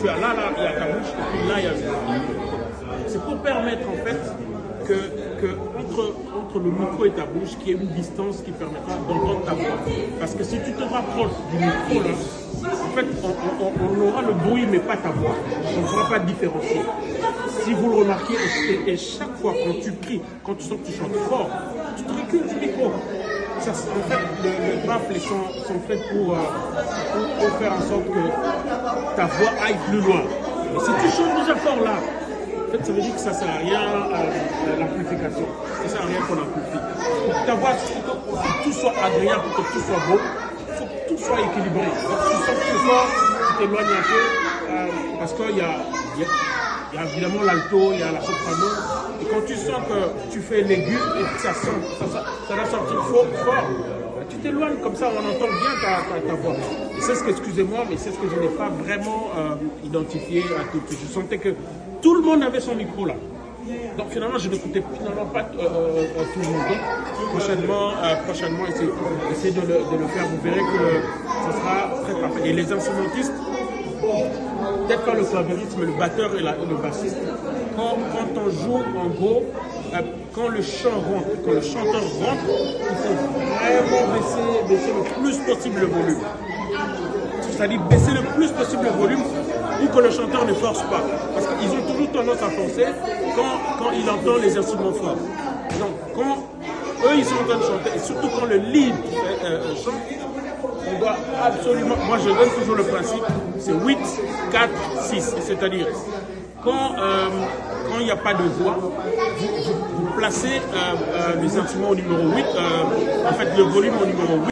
Tu as là, il y a ta bouche, et puis là, il y a le micro. C'est pour permettre en fait que entre le micro et ta bouche, qu'il y ait une distance qui permettra d'entendre ta voix. Parce que si tu te rapproches du micro, là, en fait, on aura le bruit, mais pas ta voix. On ne pourra pas différencier. Si vous le remarquez, et chaque fois quand tu cries, quand tu sens que tu chantes fort, tu te recules du micro. Ça, en fait, les baffles sont faits pour faire en sorte que ta voix aille plus loin. Et si tu chantes déjà fort là, en fait, ça veut dire que ça ne sert à rien l'amplification. Ça ne sert à rien qu'on amplifie. Pour que ta voix, pour que tout soit agréable, pour que tout soit beau, il faut que tout soit équilibré. Donc, si tu sens que tu es fort, tu t'éloignes un peu, parce qu'il y a évidemment l'alto, il y a la soprano. Et quand tu sens que tu fais l'aigu et que ça va sortir fort, tu t'éloignes comme ça, on entend bien ta voix. Et c'est ce que, excusez-moi, mais c'est ce que je n'ai pas vraiment identifié à tout de suite. Je sentais que tout le monde avait son micro là. Donc finalement, je n'écoutais finalement pas tout le monde. Donc prochainement essayez de le faire. Vous verrez que ça sera très parfait. Et les instrumentistes, peut-être quand le claviériste, le batteur et le bassiste, quand on joue en gros, quand le chant rentre, quand le chanteur rentre, il faut vraiment baisser le plus possible le volume. C'est-à-dire baisser le plus possible le volume pour que le chanteur ne force pas. Parce qu'ils ont toujours tendance à forcer quand il entend les instruments forts. Donc quand eux ils sont en train de chanter, et surtout quand le lead chante, on doit absolument, moi je donne toujours le principe, c'est 8, 4, 6. C'est-à-dire quand il n'y a pas de voix, vous placez les instruments au numéro 8, en fait le volume au numéro 8.